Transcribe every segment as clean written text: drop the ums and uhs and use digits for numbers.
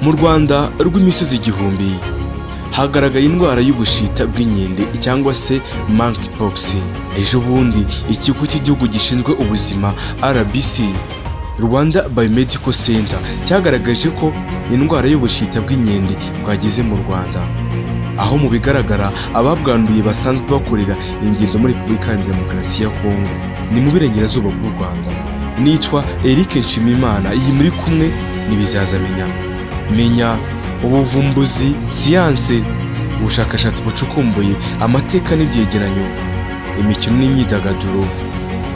Mu Rwanda rw'imisozi igihumbi hagaragaye indwara y'ubushita bw'inkende cyangwa se monkeypox. Ejo bundi ikigo cy'igihugu gishinzwe ubuzima RBC Rwanda Biomedical Center cyagaragaje ko indwara y'ubushita bw'inkende bwageze mu Rwanda, aho mu bigaragara ababwanduye basanzwe bakorera ingendo muri Repubulika Iharanira Demokarasi ya Kongo, ni mu birengerazuba bw'u Rwanda. Nitwa Eric Nshimiyimana, iyi muri kumwe n'ibizazamenya. Menya ubuvumbuzi, siyanse, ubushakashatsi bucukumbuye, amateka n'ibyegeranyo, imikino n'imyidagaduro,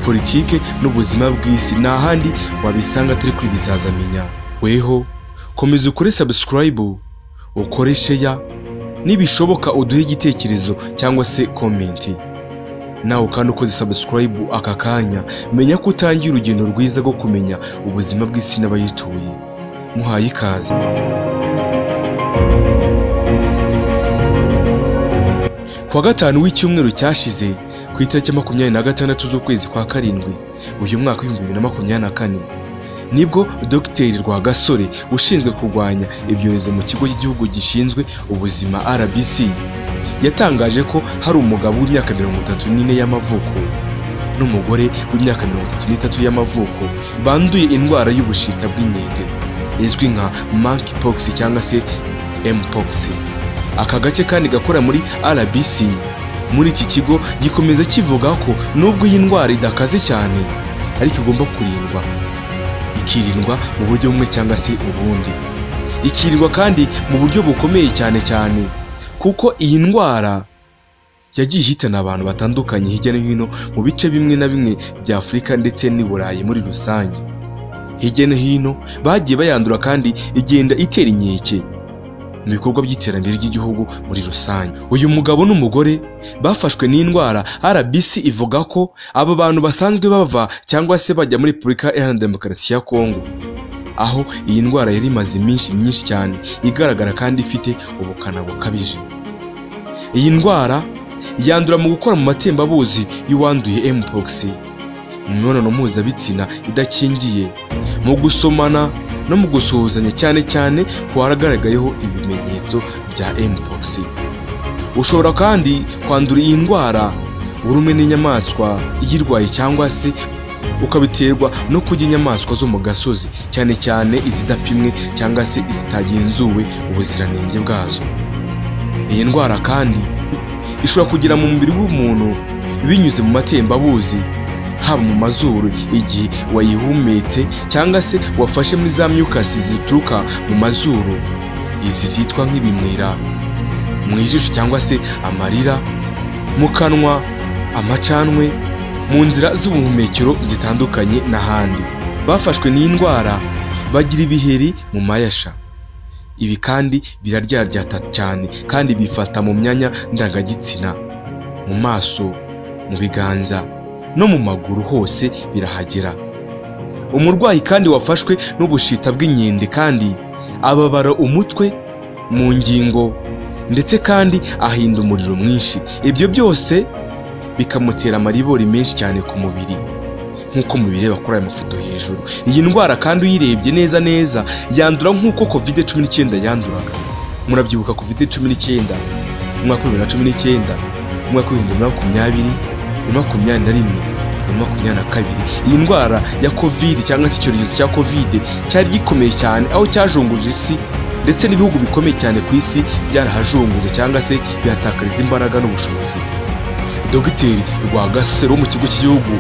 politike n'ubuzima bw'isi, n'ahandi wabisanga atari kuri bizazamenya. Weho komeza ukore subscribe, ukore share, nibishoboka uduhe igitekerezo cyangwa se comment. Nawe kandi ukoze subscribe aka kanya, menya ko utangiye urugendo rwiza rwo kumenya ubuzima bw'isi n'abayituye. Muhaye ikaze. Kuwa gatanu w'icyumweru cyashize ku itariki 26 z'ukwezi kwa karindwi uyu mwaka wa 2024 nibwo Dr Rwagasore ushinzwe kurwanya ibyorezo mu kigo cy'igihugu gishinzwe ubuzima RBC yatangaje ko hari umugabo w'imyaka 34 y'amavuko n'umugore w'imyaka 33 y'amavuko banduye indwara y'ubushita bw'inkende izwi nka monkeypox cyangwa se mpox. Aka gace kandi gakora muri RBC muri iki kigo gikomeza kivuga ko nubwo iyi ndwara idakaze cyane ariko igomba kurindwa, ikirindwa mu buryo bumwe cyangwa se ubundi, ikirindwa kandi mu buryo bukomeye cyane kuko iyi ndwara yagiye ihitana abantu batandukanye hirya no hino mu bice bimwe na bimwe bya Afurika ndetse n'i Burayi muri rusange. Hirya no hino bagiye bayandura kandi igenda itera inkeke mu bikorwa by'iterambere ry'igihugu muri rusange. Uyu mugabo n'umugore bafashwe n'indwara RBC ivuga ko aba bantu basanzwe bava cyangwa se bajya muri Repubulika Iharanira Demokarasi ya Kongo, aho iyi ndwara yari imaze myinshi cyane igaragara kandi ifite ubukana bukabije. Iyi ndwara yandura mu gukora mu matembabuzi y'uwanduye mpox, mu mibonano mpuzabitsina idakingiye, mu gusomana no mu gusuhuzanya, cyane kwaragaragayeho ibimenyetso bya mpox. Ushobora kandi kwandura iyi ndwara urumwe n'inyamaswa iyirwaye cyangwa se ukabiterwa no kurya inyamaswa zo mu gasozi, cyane izidapimwe cyangwa se izitagenzuwe ubuziranenge bwazo. Iyi ndwara kandi ishobora kugira mu mubiri w'umuntu binyuze mu matembabuzi, haba mu mazuru igihe wayihumetse cyangwa se wafashe muri za myukasi zituruka mu mazuru, izi zitwa nk'ibimwira, mu ijisho cyangwa se amarira, mu kanwa, amacanwe, mu nzira z'ubuhumekero zitandukanye n'ahandi. Bafashwe n'indwara bagira ibiheri mu mayasha. Ibi kandi biraryaryata cyane kandi bifata mu myanya ndangagitsina, mu maso, mu biganza no mu maguru hose birahagera. Umurwayi kandi wafashwe n'ubushita bw'inkende kandi ababara umutwe, mu ngingo, ndetse kandi ahinda umuriro mwinshi. Ibyo byose bikamutera amaribori menshi cyane ku mubiri nk'uko mubireba kuri aya mafoto hejuru. Iyi ndwara kandi uyirebye neza yandura nk'uko COVID-19 yanduraga. Murabyibuka COVID-19 mu mwaka wa 2019, mu mwaka wa 2020, 2021, 2022. Iyi ndwara ya COVID cyangwa se icyorezo cya COVID cyari gikomeye cyane, aho cyajunguje isi ndetse n'ibihugu bikomeye cyane ku isi byarahajunguze cyangwa se bihatakariza imbaraga n'ubushobozi. Dr Rwagasore wo mu kigo cy'igihugu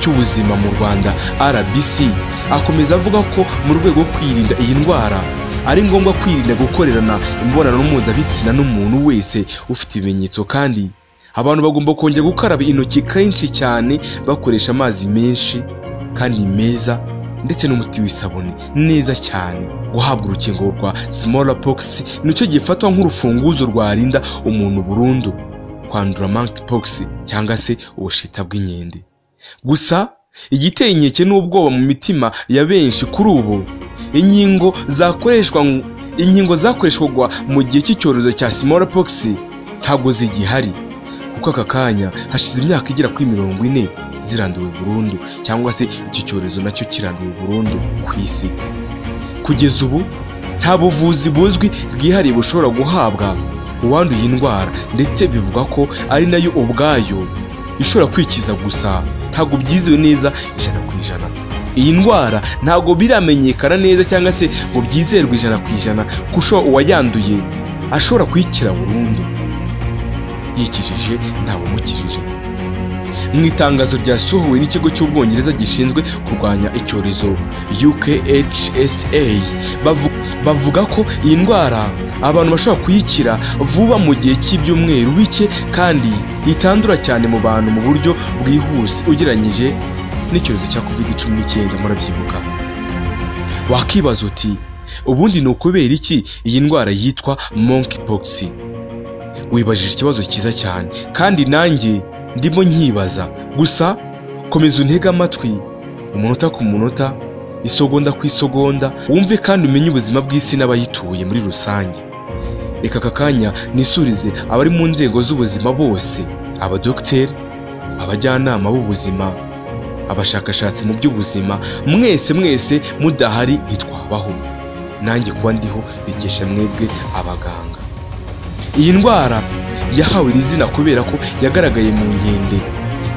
cy'ubuzima mu Rwanda RBC akomeza avuga ko mu rwego rwo kwirinda iyi ndwara ari ngombwa kwirinda gukorerana imibonano mpuzabitsina n'umuntu wese ufite ibimenyetso, kandi abantu bagomba kongera gukaraba intoki kenshi cyane bakoresha amazi menshi kandi meza ndetse n'umuti w'isabune neza cyane. Guhabwa urukingo rwa smallpox nicyo gifatwa nk'urufunguzo rwarinda umuntu burundu kwandura monkeypox cyangwa se ubushita bw'inkende. Gusa igiteye inkeke n'ubwoba mu mitima ya benshi kuri ubu, inkingo zakoreshwaga mu gihe cy'icyorezo cya smallpox ntabwo zigihari, kuko aka kanya hashize imyaka igera kuri 40 ziranduwe burundu cyangwa se iki cyorezo nacyo kiranduwe burundu ku isi. Kugeza ubu nta buvuzi buzwi bwihariye bushobora guhabwa uwanduye indwara, ndetse bivuga ko ari nayo ubwayo ishobora kwikiza gusa, ntabwo byizewe neza 100%. Iyi ndwara ntabwo biramenyekana neza cyangwa se ngo byizerwe 100% ko uwayanduye ashobora kuyikira burundu yikijije ntabumukirije. Mu itangazo ryasohowe n'ikigo cy'Ubwongereza gishinzwe kurwanya icyorezo UKHSA bavuga ko iyi ndwara abantu bashobora kuyikira vuba mu gihe cy'ibyumweru bike kandi itandura cyane mu bantu mu buryo bwihuse ugereranyije n'icyorezo cya COVID-19. Murabyibuka. Wakibaza uti ubundi ni ukubera iki iyi ndwara yitwa monkeypox? Wibajije ikibazo cyiza cyane kandi nanjye ndimo nkibaza. Gusa komeza untege amatwi umunota ku munota, isogonda ku isogonda, wumve kandi umenye ubuzima bw'isi n'abayituye muri rusange. Reka aka kanya nisurize abari mu nzego z'ubuzima bose, abadokiteri, abajyanama b'ubuzima, abashakashatsi mu by'ubuzima, mwese mudahari ntitwabaho. Nanjye kuba ndiho bikesha mwebwe abaganga. Iyi ndwara yahawe izina kubera ko yagaragaye mu nkende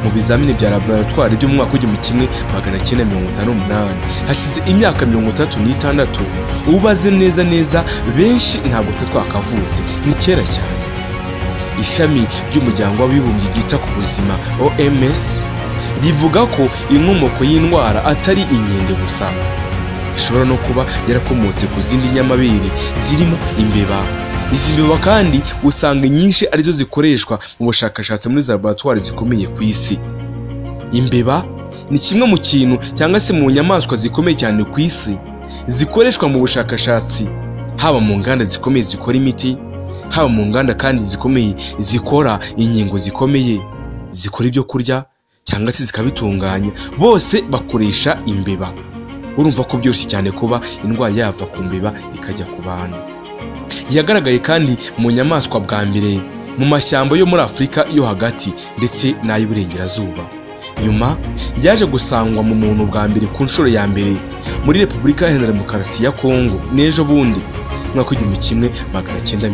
mu bizamini bya laboratoire byo mu mwaka w'1958 hashize imyaka 36. Ubaze neza benshi ntabwo twakavutse, ni kera cyane. Ishami ry'umuryango w'abibumbye ryita ku buzima OMS rivuga ko inkomoko y'indwara atari inkende gusa, ishobora no kuba yarakomotse ku zindi nyamabere zirimo imbeba. Izi mbeba kandi usanga nyinshi arizo zikoreshwa mu bushakashatsi muri laboratoire zikomeye ku isi. Imbeba ni kimwe mu kintu cyangwa se mu nyamaswa zikomeye cyane ku isi zikoreshwa mu bushakashatsi, haba mu nganda zikomeye zikora imiti, haba mu nganda kandi zikomeye zikora inkingo zikomeye, zikora ibyo kurya cyangwa se zikabitunganya, bose bakoresha imbeba. Urumva ko byoroshye cyane kuba indwara yava ku mbeba ikajya ku bantu. Yagaragaye kandi mu nyamaswa bwa mbere mu mashyamba yo muri Afurika yo hagati ndetse n'ay'uburengerazuba. Nyuma yaje gusangwa mu muntu bwa mbere ku nshuro ya mbere muri Repubulika Iharanira Demokarasi ya Kongo n'ejo bundi mwaka w'1970.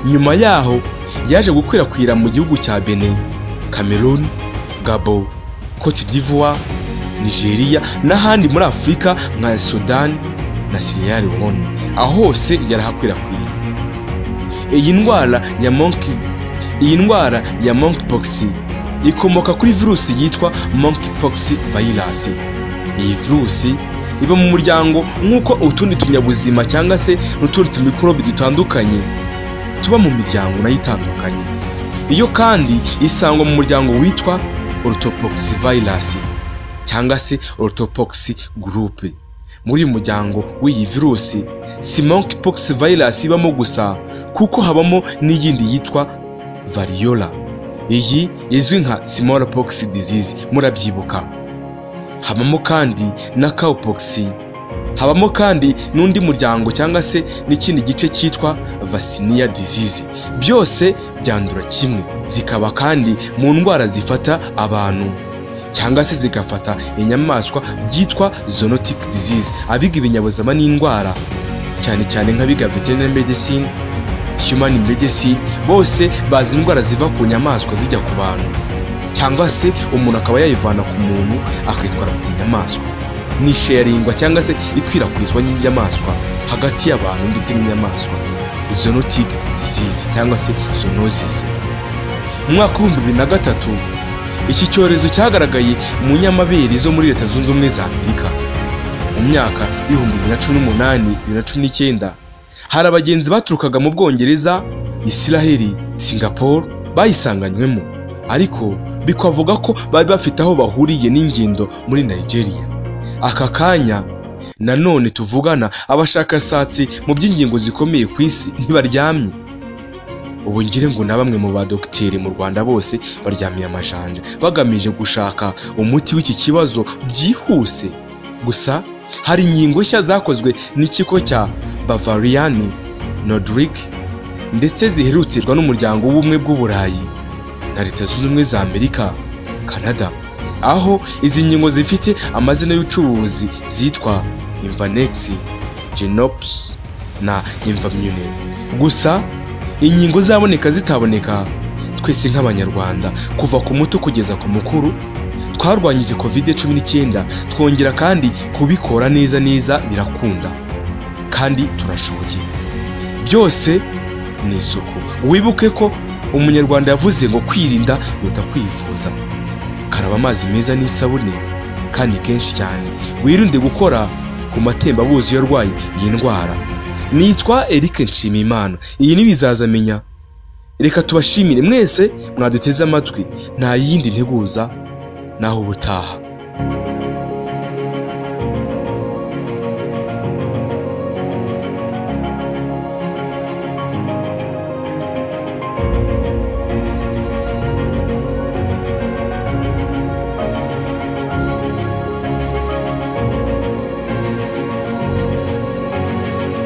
Nyuma yaho yaje gukwirakwira mu gihugu cya Benin, Cameroon, Gabon, Cote d'Ivoire, Nigeria n'ahandi muri Afurika nka Sudan na Sierra Leone. Aho hose yarahakwirakwiye. Iyi ndwara ya monkeypox ikomoka kuri virusi yitwa monkeypox virus. Iyi virusi iba mu muryango nk'uko utundi tunyabuzima cyangwa se n'utundi tumikorobe dutandukanye tuba mu miryango nayo itandukanye. Iyo kandi isangwa mu muryango witwa orthopox virus cyangwa se orthopox group. Muri uyu muryango w'iyi virusi si monkeypox virus ibamo gusa, kuko habamo n'iyindi yitwa variola. Iyi izwi nka smallpox disease, murabyibuka. Habamo kandi na cowpox. Habamo kandi n'undi muryango cyangwa se n'ikindi gice cyitwa vaccinia disease. Byose byandura kimwe, zikaba kandi mu ndwara zifata abantu cyangwa se zigafata inyamaswa byitwa zoonotic disease. Abiga ibinyabuzima n'indwara cyane nk'abiga veterinary medicine, human medicine, bose bazi indwara ziva ku nyamaswa zijya ku bantu, cyangwa se umuntu akaba yayivana ku muntu akayitwara ku nyamaswa. Ni sharingwa cyangwa se ikwirakwizwa n'inyamaswa hagati y'abantu ndetse n'inyamaswa, zoonotic disease cyangwa se zoonosis. Mu mwaka w'2003 iki cyorezo cyagaragaye mu nyamabere zo muri Leta Zunze Ubumwe za Amerika. Mu myaka y'2018-2019 hari abagenzi baturukaga mu Bwongereza, Israel, Singapore bayisanganywemo, ariko bikavuga ko bari bafite aho bahuriye n'ingendo muri Nigeria. Aka kanya nanone tuvugana, abashakashatsi mu by'ingingo zikomeye ku isi ntibaryamye. Ubu ngire ngo na bamwe mu badokiteri mu Rwanda bose baryamiye amajanja bagamije gushaka umuti w'iki kibazo byihuse. Gusa hari inkingo nshya zakozwe n'ikigo cya Bavarian Nordic ndetse ziherutsirwa n'umuryango w'ubumwe bw'Uburayi na Leta Zunze Ubumwe za Amerika, Canada, aho izi nkingo zifite amazina y'ubucuruzi zitwa Imvanex, Genops na Imvamune. Gusa inkingo zaboneka zitaboneka, twese nk'abanyarwanda kuva ku muto kugeza ku mukuru twarwanyije COVID-19, twongera kandi kubikora neza birakunda kandi turashoboye. Byose ni isuku. Wibuke ko umunyarwanda yavuze ngo kwirinda biruta kwivuza. Karaba amazi meza n'isabune kandi kenshi cyane. Wirinde gukora ku matembabuzi iyo urwaye iyi ndwara. Nitwa Eric Nshimiyimana. Iyi ni Bizazamenya. Reka tubashimire mwese mwaduteze amatwi. Nta yindi nteguza naho ubutaha.